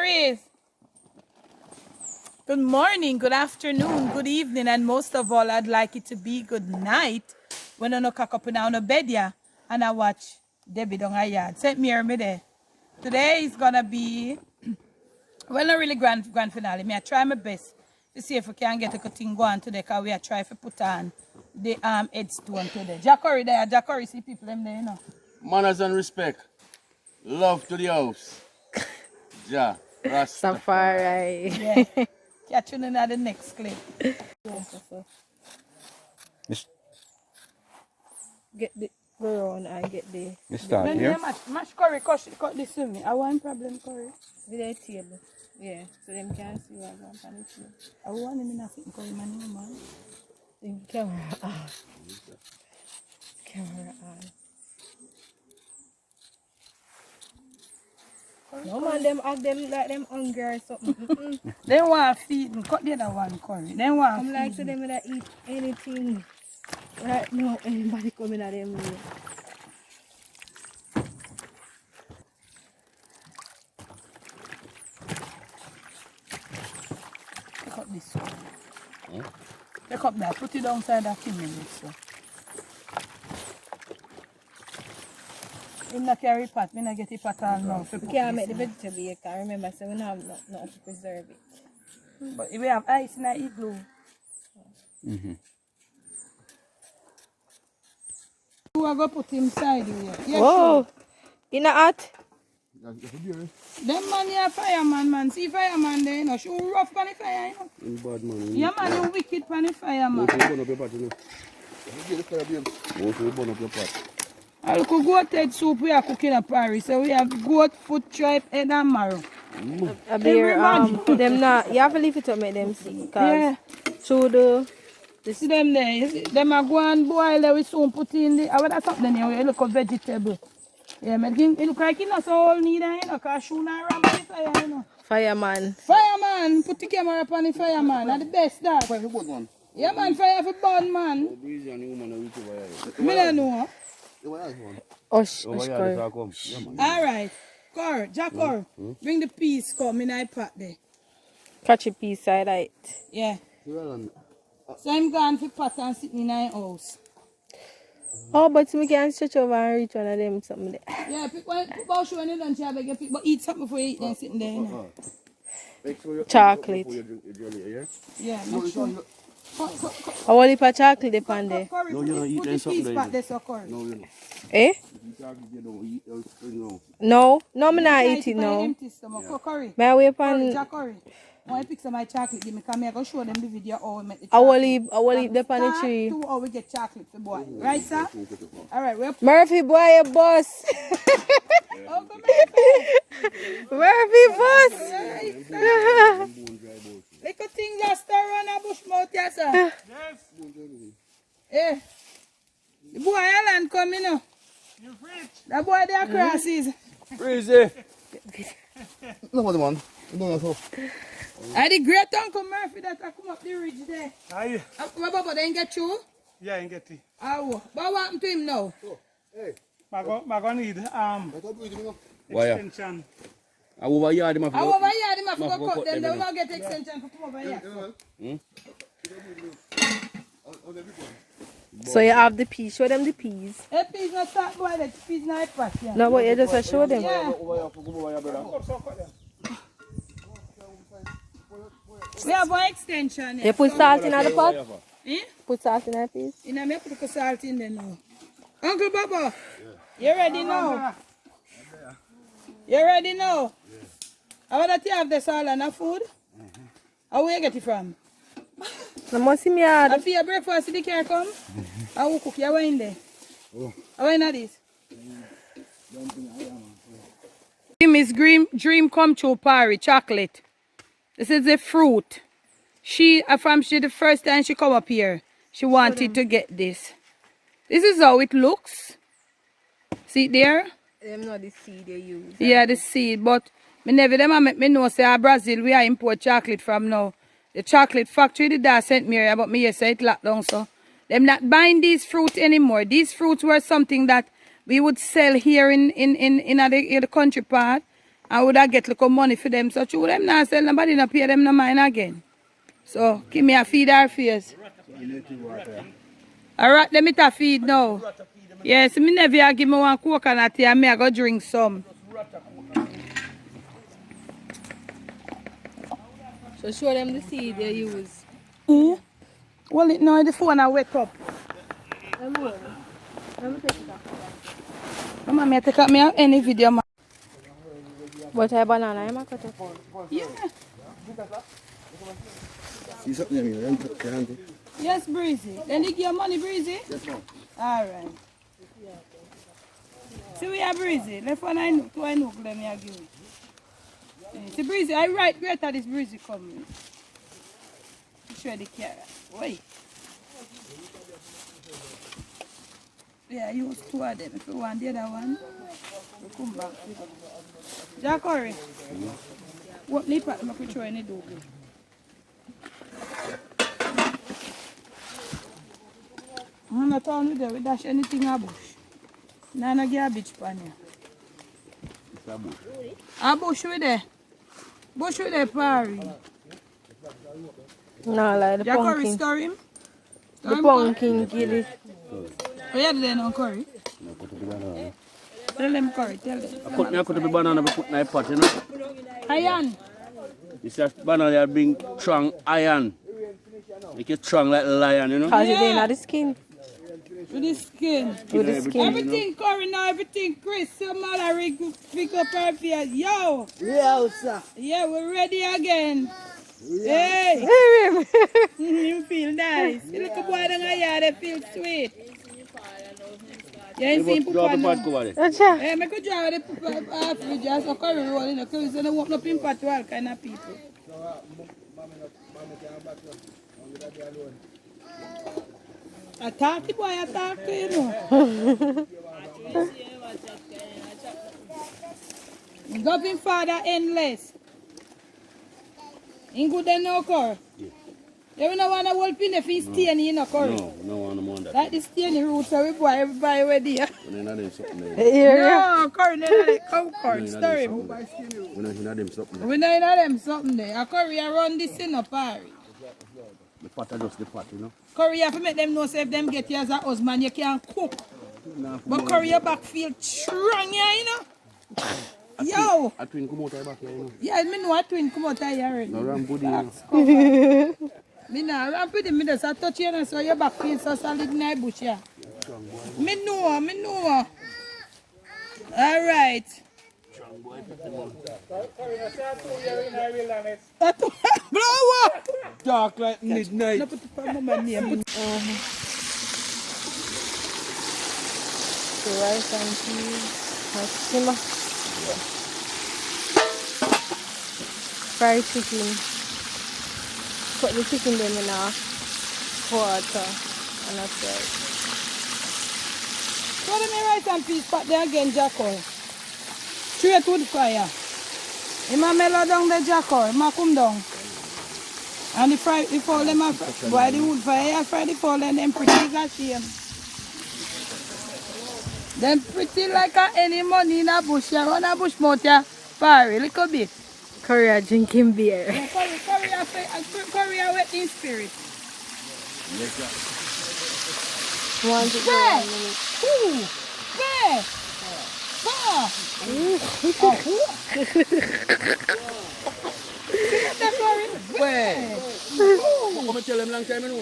Curries. Good morning, good afternoon, good evening, and most of all, I'd like it to be good night when I no cock up in our bed yeah, and I watch Debbie down her yard. Set me me there. Today is gonna be well, not really grand finale. Me I try my best to see if we can get a thing going today, because we are trying to put on the headstone today. Jack Curry there, Jack Curry, see people them there, you know. Manners and respect. Love to the house. Ja, Rastafari. Safari. Yeah. Catch you in the next clip. Get the go on and get the You start When here. you mash curry, cut this with me. I want problem curry. with the table. Yeah, so them can see what's on the table. I want him in a fit curry man, man. The camera on. Camera on. No man, them act them like them hungry or something. They want to feed me. Cut the other one curry. They want I'm to like feed to me. them that eat anything. Right now, anybody coming at them way. Cut this one. Take up that. Put it downside that thing in this one. In the carry pot. Me not get the pot all now. We can't make the vegetable, you can remember, so we don't have nothing to preserve it. But if we have ice in the igloo. You are going to put inside here. Yeah, Whoa! In the hot? Them man here fireman, man. See fireman there, you know. She rough on the fire, you know. Bad man. Yeah, man, you wicked on the fire, man. Burn up your pot, you know. Burn up your pot. I look at goat head soup we are cooking in Paris. So we have goat foot, tripe, head and marrow. A beer, Everybody. them not, you have to leave it to make them see. Cause Yeah. through the, You see them there? You see, them are go and boil there. We soon put in the... What that's something here? You look at vegetable. Yeah, but it look like you know so all need you know, because shoe not ram on the fire, you know. fireman. Fireman, put the camera up on the fireman. That's the best that. Fire for good one. Yeah, man, fire for burn, man. Breezy and the woman are with you. Me don't know. Hush, Over hush, here, Corey. this all come. Yeah, man. All right. Cor, Jack Cor, bring the peas come in the pot there. Catch a piece side light. Yeah. So I'm going for pot and sitting in the house. Oh, but we can stretch over and reach one of them something there. Yeah, pick about show when you don't have a pick, but eat something before you eat then sitting there, you know. Make sure you Chocolate. before you jelly, yeah? Yeah, make sure. I want to put chocolate upon there. Curry, No, put you don't eat the them something peas like pot that. there, so Curry. No, you know. Eh? Chocolate you don't eat, you No, no, I'm not Try eat it by now. empty stomach. Curry. May I wait Curry, upon, Jack Curry. I want to pick some of my chocolate, give me, because I'm going to show them the video how we make the I will chocolate. leave the upon the tree. To how we get chocolate for boy. Right, sir? All right, we're Murphy boy, your boss. Uncle Murphy. Murphy boss. Little thing just stir on a bush mouth, yes, sir. Eh. The boy Alan come, you know. The boy there crosses. Breezy. No, what the man? You don't know so. I the great Uncle Murphy that I come up the ridge there. Aye. Baba didn't get you? Yeah, I get it. Oh, but what happened to him now? Mago need Why? extension. I over here, them I over here, they have to go cut them. They will not get extension for come over here. So you have the peas. Show them the peas. Hey, please not start boy, that please not pass, yeah. No, but you just show them. Yeah. over here, brother. We have one extension, yeah. You put salt in the pot? Eh? Put salt in the peas? You know, me put the salt in there now. Uncle Baba, you ready now? You ready now? How about you have the salt and the food? How where you get it from? No must see me hard. And for your breakfast, the car come? How we cook your wine there? How in this? Miss Dream come true party, chocolate. This is the fruit. She the first time she come up here, she wanted to get this. This is how it looks. See it there? Them not the seed they use. Yeah, the seed, but me never them a make me know say Brazil we are import chocolate from now. The chocolate factory did that St. Mary, but me say it locked down so. Them not buying these fruit anymore. These fruits were something that we would sell here in the country part. I would have get little money for them. So true them now sell nobody not pay them no mind again. So give me a feed our face. Alright, let me ta feed now. Yes, me never give me one coconut here, me I go drink some. So show them the seed they use. Hmm? Well, it now the phone I wake up. Let me take it off. Mama, me take up me any video, ma. But I banana, I'm a cut it. Yeah. See something there, me, candy. Yes, Breezy. Then they give you money, Breezy? Yes, ma'am. Alright. See we are Breezy. Left one I know, two I know, let me give you. See Breezy, I write greater this Breezy coming. Show the carrot. Wait. Yeah, use two of them. If you want the other one, we come back. Jack Curry. What need part make we throw any dog? I'm not telling you that we dash anything a bush. Nana garbage pan here. It's a bush. A bush with there. Bush with there, Parry. No, like the Jack Curry pumpkin. stir him. The pumpkin, get it. Oh, yeah, then on curry. No, put the banana. Tell them curry, tell them. I put the banana put in my pot, you know. Iron. It's a banana that bring strong iron. Make it strong like a lion, you know. Because Yeah. it ain't the skin. With the skin. With the skin. Everything curry now, everything Chris. Some other rig pick up her face. Yo. Yeah, sir. Yeah, we're ready again. Hey. You feel nice. You look at boy down here, they feel sweet. You ain't seen Drop Papa the pot now. cover there. Acha. Hey, make a draw the half fridge just a curry roll in the curry so they won't no pimp to all kind of people. Attack the boy, attack the, you know. Government father endless. In good and no curry. You don't want to hold pin if he's staying in a curry. No one want that. Like the staying roots of everybody, everybody ready. We don't them something there. No, curry, no, come curry, stir him. We don't have them something. We know them something there. A curry around this in a party. The pot are just the pot, you know. Curry, you have to make them know so if them get you as a husband, you can cook. But curry, your back feel strong, yeah, you know? Yo! A twin come out of back here, you know. Yeah, I know a twin come out of here already. No ram good, you know. Me know, I'm pretty, me just a touch you so your back feel so solid in the bush, yeah. Me know. All right. Blow up! Dark like midnight. No put the mama name. The rice and peas. Like simmer. Fried chicken. Put the chicken them in a water and that's right. Throw them in rice and peas pot there again, Jacko. Straight wood fire. You ma mellow down the Jacko, you ma come down. And the fry, the fall them up. Why the wood fire, fry the fall and them pretty as a shame. Them pretty like any money in a bush, yeah. On a bush mouth, yeah. Parry, little bit. Korea drinking beer. Yeah, curry a wet in spirit. Want to go Where? in a minute. Who? Where? Huh? The curry? Where? I'm going to tell them long time, you know.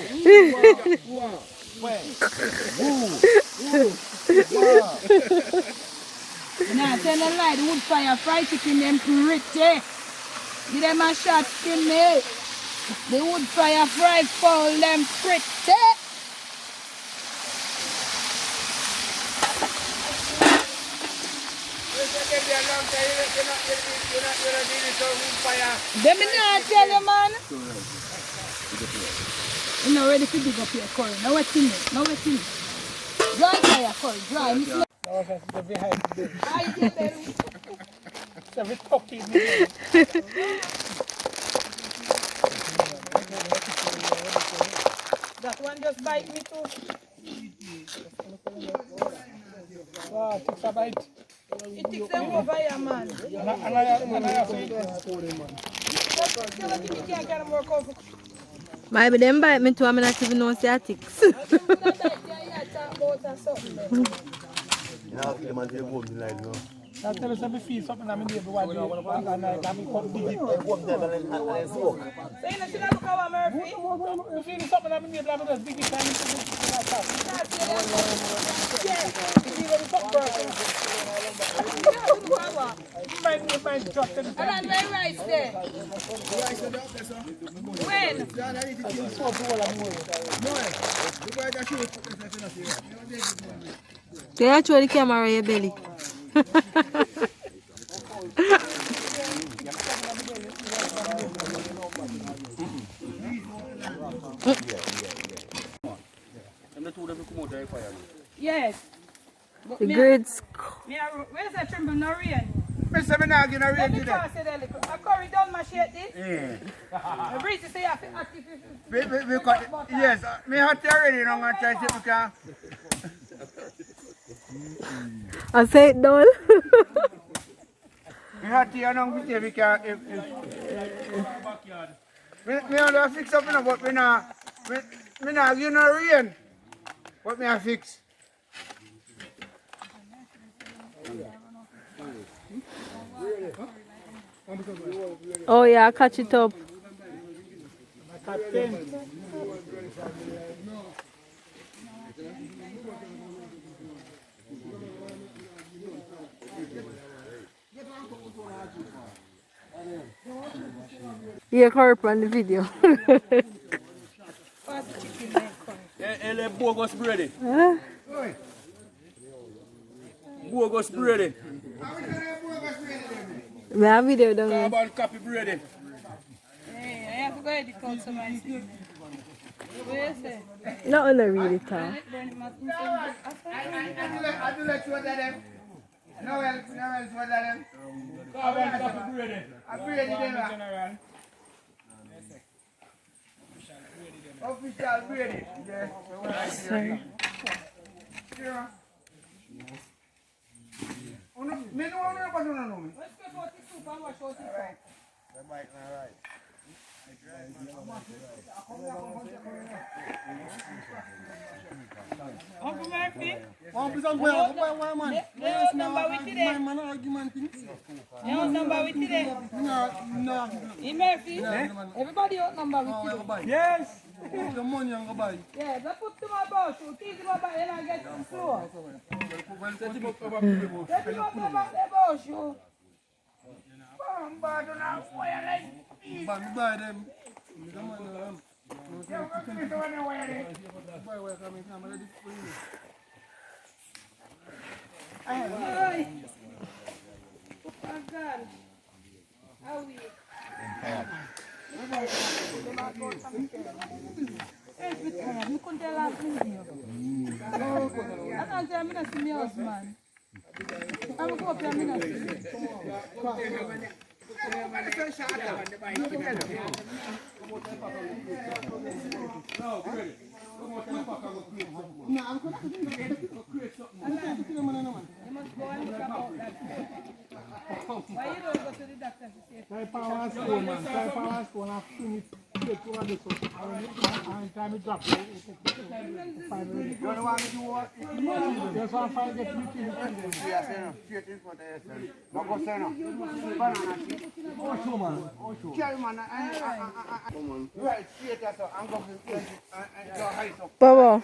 Nah, tell a lie, the wood fire fried chicken them pretty. Give them a shot skin me. The wood fire fried fowl them pretty. Them me not tell you, man. You know ready to dig up your curry. Now what's in it? Now what's in it? Dry fire curry, dry. Me slow. No, that's the behind the I get them. It's a bit cocky. That one just bite me too. Wow, it's a bite. It takes them over here, man. And I say, You can't get them work over. Maybe them bite me too, I'm not even know sciatics. You know, the man say go home tonight, no. I tell us every feel something I'm in there, but and I come dig it. Go home there and smoke. So you know, should I look over Murphy? You feel something I'm in there, but I'm just dig it and into my drop to the I don't know rice there. When? They actually the camera in your belly. Yes. The grades. Where's that trimble? No rain. Mr. Minag in a Let rain me today. pass it a little. I curry down my shit this. I breathe to say I feel active. Yes, me hot already, you know, I'm going to try to see if we can. I say it down. Me hot here, you know, we see if we can. Me only fix up, you know, but me not give no rain. What me I fix? Oh yeah, catch it up. Yeah, curry on the video. Ele bogus Brady. Bogus Brady. Me have video down there. Carbon copy Brady. Hey, I have to go ahead and call somebody. What you say? No, no, really tall. I do let you order them. No else order them. Carbon copy Brady. I Brady them. Official Brady. Yes. Sorry. Me no want to know me. Let's get out the soup and wash out the soup. Uncle Murphy, they old number with you there. They old number with you there. Hey Murphy, everybody old number with you there. Yes. Yeah, just put to my boss. Tease him about and I get him slow. Set him up about the boss, you. Hi. Oh God. How are you? I couldn't tell last minute. I can't tell me not see me house, man. I'm going to go up here, I'm not see me. You must go and look about that. Why you don't go to the doctor to say? Try power school, man. Try power school and finish take over this one. And time it drop. You don't want to do what? Just want to find get meeting. Straight in front of yourself. Now go say no. Banana. Oh, show man. Oh, show. Carry man. Right, straight as well. I'm going to go high up. Baba,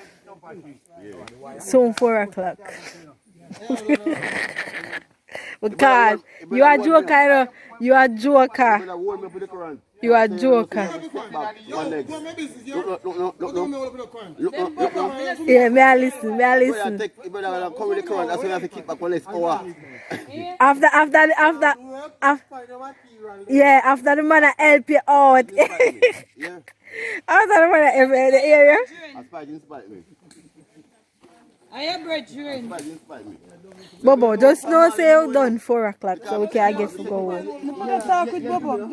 soon 4 o'clock. Because you are joker, you are joker. You are joker. Yeah, may I listen, may I listen. After the man help you out. After the man help you in the area. I am brethren. Bobo, just know say you done 4 o'clock so we can get to go home. I'm going to talk with Bobo.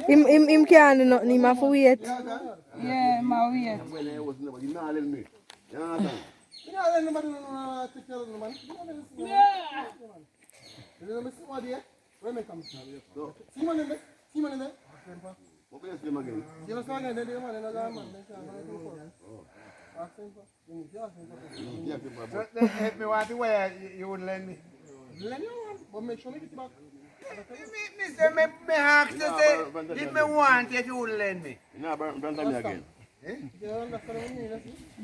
Him can't do nothing, him have to wait. Yeah, my wait. Yeah, Where me come from? See man in there? See man in there? What place them again? You know man in there, man in the man. If me want to wear, you would lend me. Lend you one, but make sure me get it back. Mister, me ask to say, if me want, if you would lend me. Nah, burn me again.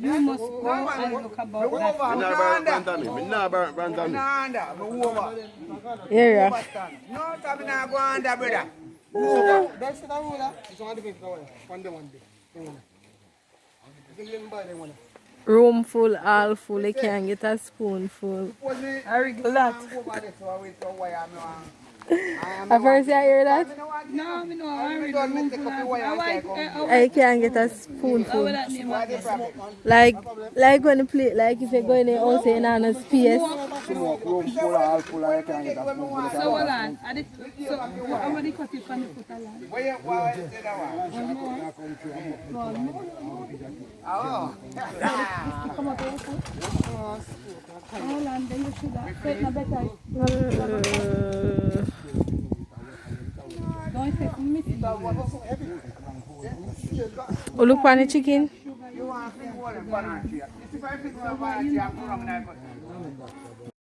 You must go and look about that. Me nah burn me. Yeah. No, I'm not go under, brother. That's the ruler. It's on the big one. One day. You can let me buy them one. Room full, all full. They can't get a spoonful. I regret that. At first you hear that? No, I know. I read the room full of. I can't get a spoonful. That name of this. Like when you play, like if you go in the house and on a space. Room full, all full, I can't get a spoon. So hold on. So how many cut it from the foot along? Where you say that one? Oh. Come up here. Hold on. Then you see that. Take no better. Don't take me. Oh, look on the chicken. You want to think what a banana tree. If I think what a banana tree, I'm wrong.